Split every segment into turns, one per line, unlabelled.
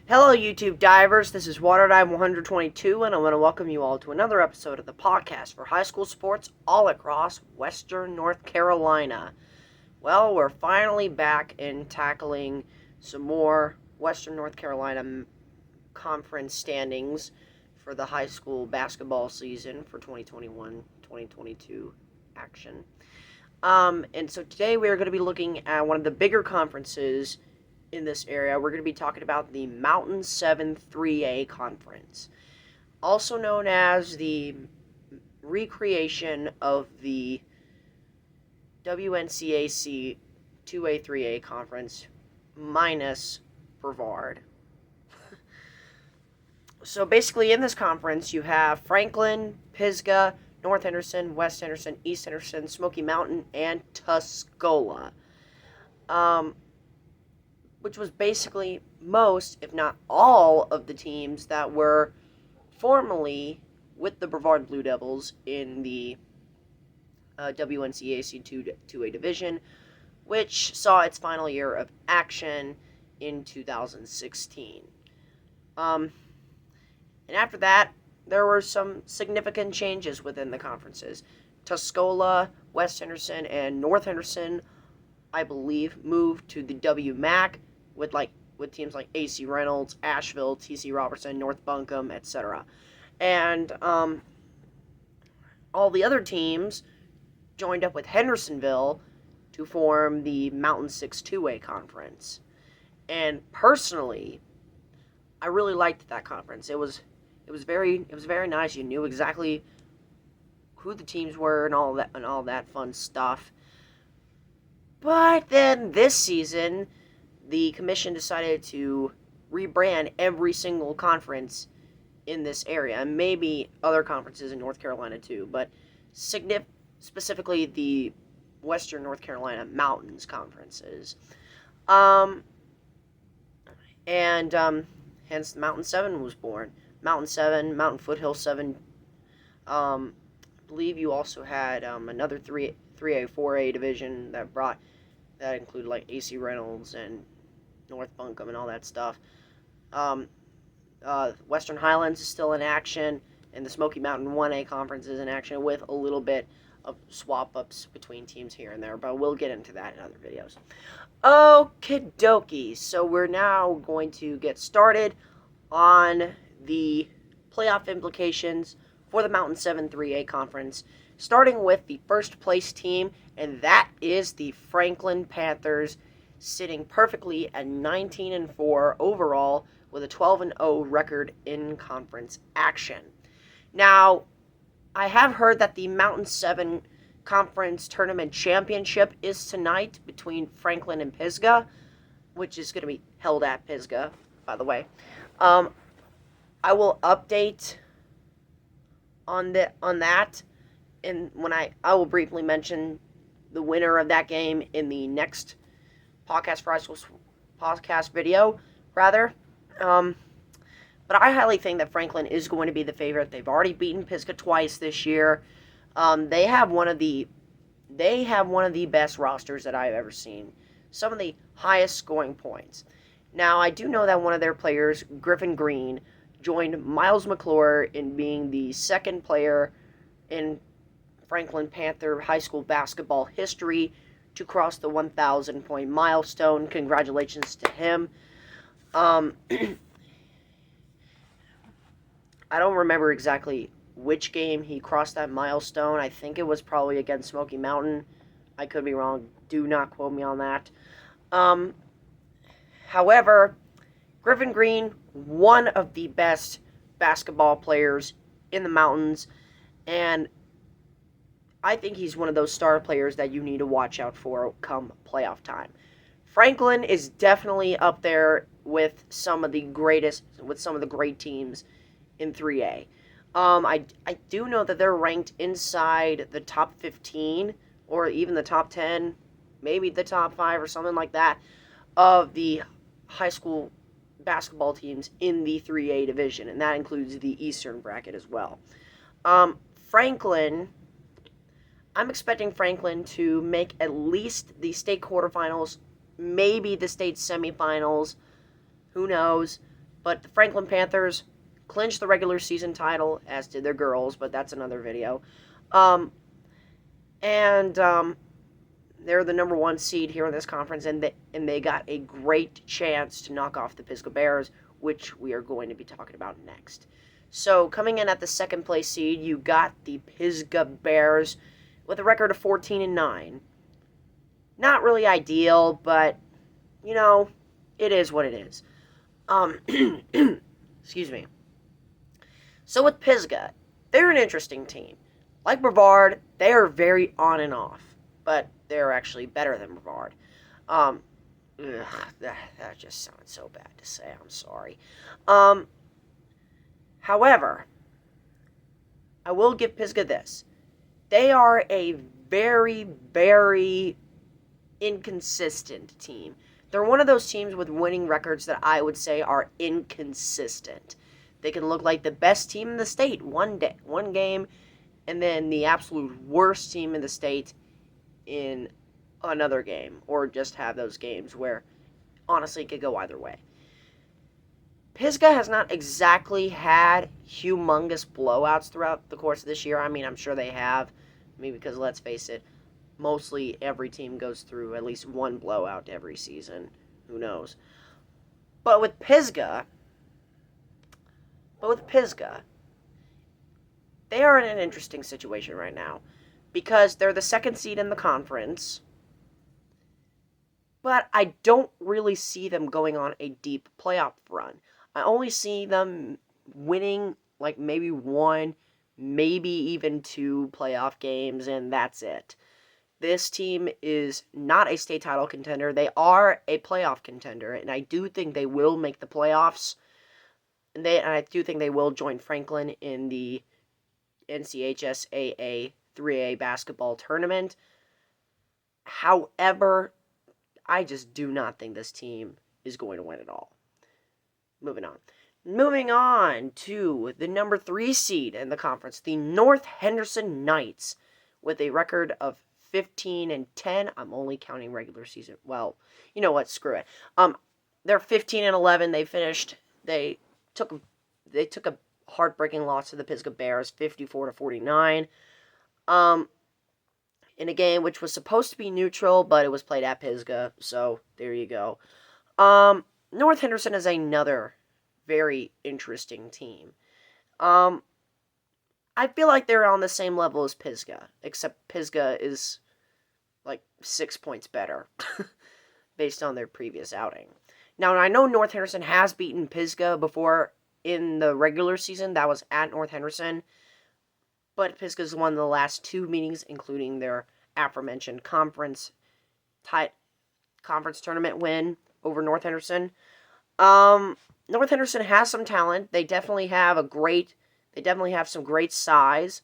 Hello, YouTube divers. This is WaterDive 122, and I want to welcome you all to another episode of the podcast for high school sports all across Western North Carolina. Well, we're finally back in tackling some more Western North Carolina conference standings for the high school basketball season for 2021-2022 action. And so today we are going to be looking at one of the bigger conferences in this area. We're going to be talking about the Mountain 7 3A Conference, also known as the recreation of the W.N.C.A.C. 2A 3A Conference minus Brevard. So basically in this conference you have Franklin, Pisgah, North Henderson, West Henderson, East Henderson, Smoky Mountain, and Tuscola. Which was basically most, if not all, of the teams that were formerly with the Brevard Blue Devils in the WNCAC 2A division, which saw its final year of action in 2016. And after that, there were some significant changes within the conferences. Tuscola, West Henderson, and North Henderson, I believe, moved to the WMAC with teams like AC Reynolds, Asheville, TC Robertson, North Buncombe, etc. And all the other teams joined up with Hendersonville to form the Mountain 6 2A Conference. And personally, I really liked that conference. It was very nice. You knew exactly who the teams were and all that fun stuff. But then this season, the commission decided to rebrand every single conference in this area, and maybe other conferences in North Carolina too, but specifically the Western North Carolina Mountains conferences. Hence Mountain 7 was born. Mountain 7, Mountain Foothill 7. I believe you also had another 3A, 4A division that included like AC Reynolds and North Buncombe and all that stuff. Western Highlands is still in action, and the Smoky Mountain 1A Conference is in action with a little bit of swap-ups between teams here and there, but we'll get into that in other videos. Okie dokie, so we're now going to get started on the playoff implications for the Mountain 7 3A Conference, starting with the first place team, and that is the Franklin Panthers, sitting perfectly at 19-4 overall with a 12-0 record in conference action. Now, I have heard that the Mountain 7 Conference Tournament Championship is tonight between Franklin and Pisgah, which is going to be held at Pisgah, by the way. I will update on that, and when I will briefly mention the winner of that game in the next podcast video, rather. But I highly think that Franklin is going to be the favorite. They've already beaten Pisgah twice this year. They have one of the best rosters that I've ever seen. Some of the highest scoring points. Now, I do know that one of their players, Griffin Green, joined Miles McClure in being the second player in Franklin Panther high school basketball history to cross the 1,000 point milestone. Congratulations to him. I don't remember exactly which game he crossed that milestone. I think it was probably against Smoky Mountain. I could be wrong. Do not quote me on that. However, Griffin Green, one of the best basketball players in the mountains, and I think he's one of those star players that you need to watch out for come playoff time. Franklin is definitely up there with some of the great teams in 3A. I do know that they're ranked inside the top 15 or even the top 10, maybe the top 5 or something like that, of the high school basketball teams in the 3A division, and that includes the Eastern bracket as well. Franklin, I'm expecting Franklin to make at least the state quarterfinals, maybe the state semifinals. Who knows? But the Franklin Panthers clinched the regular season title, as did their girls, but that's another video. Um, and they're the number 1 seed here in this conference, and they got a great chance to knock off the P.F.S.S.A.A.W.N.C. Bears, which we are going to be talking about next. So coming in at the second place seed, you got the P.F.S.S.A.A.W.N.C. Bears with a record of 14-9. Not really ideal, but it is what it is. Excuse me. So with P.F.S.S.A.A.W.N.C., they're an interesting team. Like Brevard, they are very on and off, but they're actually better than Brevard. That just sounds so bad to say. I'm sorry. However, I will give P.F.S.S.A.A.W.N.C. this. They are a very, very inconsistent team. They're one of those teams with winning records that I would say are inconsistent. They can look like the best team in the state one game, and then the absolute worst team in the state in another game, or just have those games where honestly it could go either way. P.F.S.S.A.A.W.N.C. has not exactly had humongous blowouts throughout the course of this year. I mean, I'm sure they have. I mean, because let's face it, mostly every team goes through at least one blowout every season. Who knows? But with P.F.S.S.A.A.W.N.C., they are in an interesting situation right now because they're the second seed in the conference, but I don't really see them going on a deep playoff run. I only see them winning like maybe 1, maybe even 2 playoff games, and that's it. This team is not a state title contender. They are a playoff contender, and I do think they will make the playoffs. And I do think they will join Franklin in the NCHSAA 3A basketball tournament. However, I just do not think this team is going to win at all. Moving on to the number 3 seed in the conference, the North Henderson Knights, with a record of 15-10. I'm only counting regular season. Well, you know what? Screw it. They're 15-11. They took a heartbreaking loss to the P.F.S.S.A.A.W.N.C. Bears, 54-49. In a game which was supposed to be neutral, but it was played at P.F.S.S.A.A.W.N.C., so there you go. North Henderson is another very interesting team. I feel like they're on the same level as P.F.S.S.A.A.W.N.C., except P.F.S.S.A.A.W.N.C. is like 6 points better based on their previous outing. Now, I know North Henderson has beaten P.F.S.S.A.A.W.N.C. before in the regular season. That was at North Henderson. But P.F.S.S.A.A.W.N.C. has won the last 2 meetings, including their aforementioned conference tournament win over North Henderson. North Henderson has some talent. They definitely have some great size.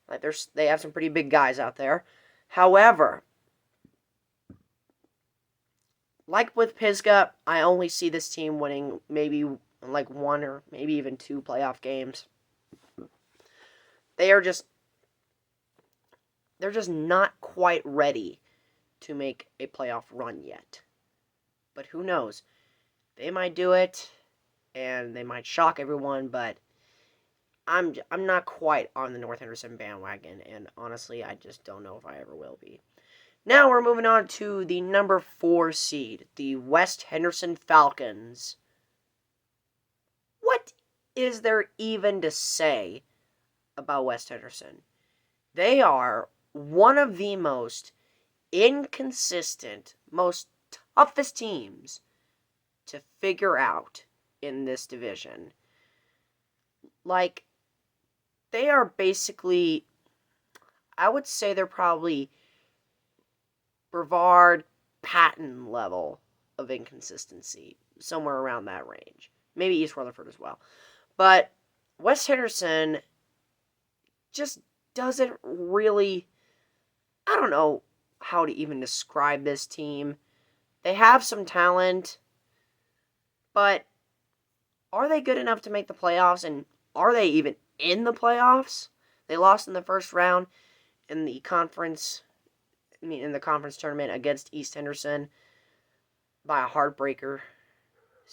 Like they have some pretty big guys out there. However, like with P.F.S.S.A.A.W.N.C., I only see this team winning maybe like 1 or maybe even 2 playoff games. They're just not quite ready to make a playoff run yet. But who knows? They might do it, and they might shock everyone, but I'm not quite on the North Henderson bandwagon, and honestly, I just don't know if I ever will be. Now we're moving on to the number 4 seed, the West Henderson Falcons. What is there even to say about West Henderson? They are one of the most inconsistent, most toughest teams to figure out in this division. Like, they are basically, I would say they're probably Brevard, Patton level of inconsistency, somewhere around that range. Maybe East Rutherford as well. But West Henderson just doesn't really, I don't know how to even describe this team. They have some talent, but are they good enough to make the playoffs? And are they even in the playoffs? They lost in the first round in the conference tournament against East Henderson by a heartbreaker,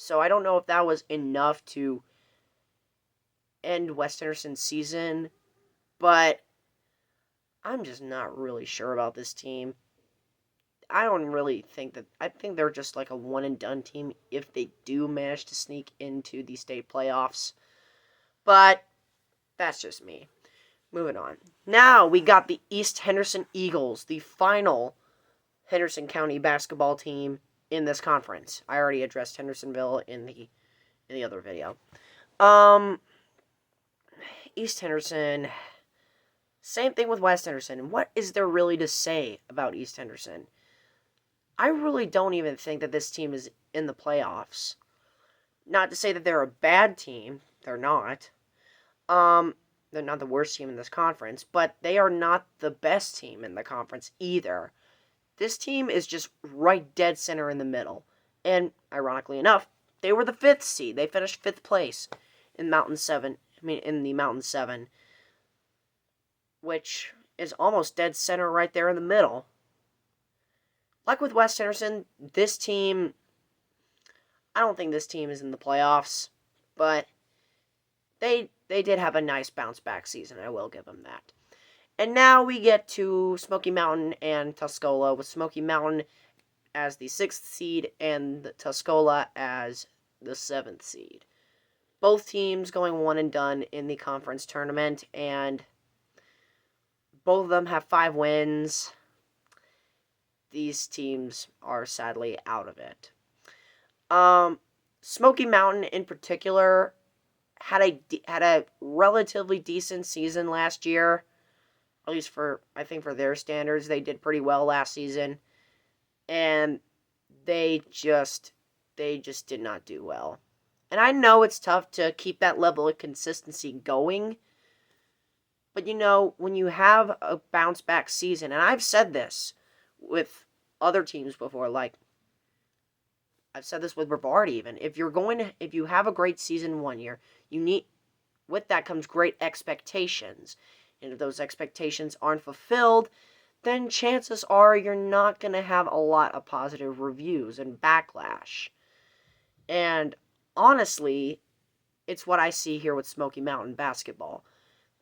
So I don't know if that was enough to end West Henderson's season, but I'm just not really sure about this team. I don't really think that. I think they're just like a one and done team if they do manage to sneak into the state playoffs. But that's just me. Moving on. Now we got the East Henderson Eagles, the final Henderson County basketball team in this conference. I already addressed Hendersonville in the other video. East Henderson. Same thing with West Henderson. What is there really to say about East Henderson? I really don't even think that this team is in the playoffs. Not to say that they're a bad team. They're not. They're not the worst team in this conference, but they are not the best team in the conference either. This team is just right dead center in the middle. And ironically enough, they were the 5th seed. They finished 5th place in Mountain 7. In the Mountain 7, which is almost dead center right there in the middle. Like with West Henderson, this team, I don't think this team is in the playoffs, but they did have a nice bounce back season. I will give them that. And now we get to Smoky Mountain and Tuscola, with Smoky Mountain as the 6th seed and Tuscola as the 7th seed. Both teams going one and done in the conference tournament, and both of them have 5 wins. These teams are sadly out of it. Smoky Mountain in particular had a relatively decent season last year. At least for their standards, they did pretty well last season. And they just did not do well. And I know it's tough to keep that level of consistency going. But when you have a bounce back season, and I've said this with other teams before, like I've said this with Brevard even. If you have a great season one year, with that comes great expectations. And if those expectations aren't fulfilled, then chances are you're not going to have a lot of positive reviews and backlash. And honestly, it's what I see here with Smoky Mountain basketball.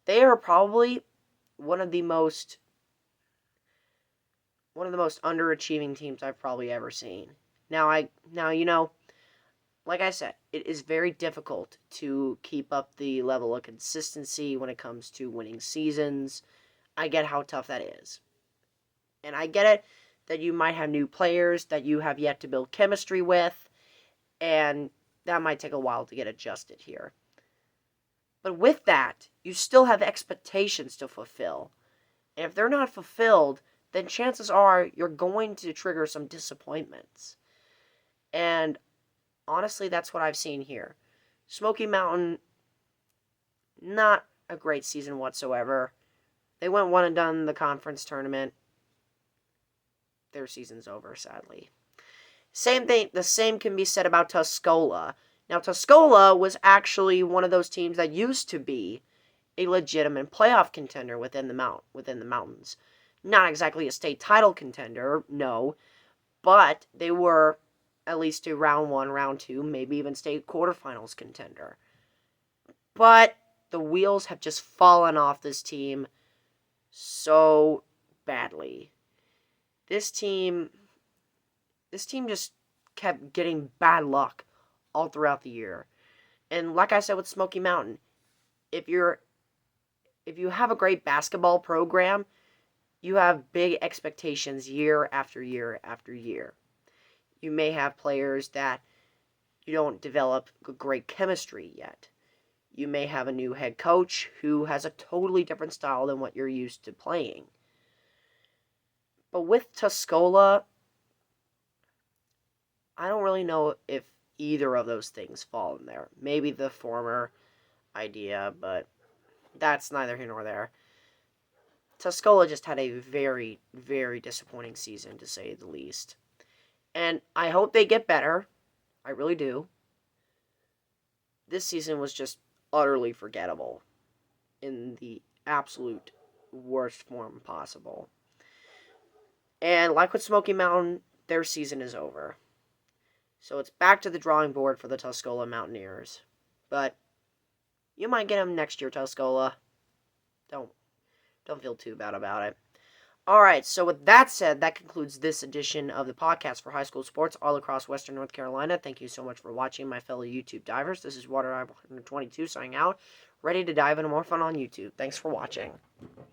They are probably one of the most underachieving teams I've probably ever seen. Now, like I said, it is very difficult to keep up the level of consistency when it comes to winning seasons. I get how tough that is. And I get it that you might have new players that you have yet to build chemistry with, and that might take a while to get adjusted here. But with that, you still have expectations to fulfill. And if they're not fulfilled, then chances are you're going to trigger some disappointments. And honestly, that's what I've seen here. Smoky Mountain, not a great season whatsoever. They went one and done in the conference tournament. Their season's over, sadly. The same can be said about Tuscola. Now, Tuscola was actually one of those teams that used to be a legitimate playoff contender within the mountains. Not exactly a state title contender, no, but they were at least to round 1, round 2, maybe even state quarterfinals contender. But the wheels have just fallen off this team so badly. This team just kept getting bad luck all throughout the year. And like I said with Smoky Mountain, if you have a great basketball program, you have big expectations year after year after year. You may have players that you don't develop great chemistry yet. You may have a new head coach who has a totally different style than what you're used to playing. But with Tuscola, I don't really know if either of those things fall in there. Maybe the former idea, but that's neither here nor there. Tuscola just had a very, very disappointing season, to say the least. And I hope they get better. I really do. This season was just utterly forgettable in the absolute worst form possible. And like with Smoky Mountain, their season is over. So it's back to the drawing board for the Tuscola Mountaineers. But you might get them next year, Tuscola. Don't feel too bad about it. All right, so with that said, that concludes this edition of the podcast for high school sports all across Western North Carolina. Thank you so much for watching, my fellow YouTube divers. This is Water 122 signing out, ready to dive into more fun on YouTube. Thanks for watching.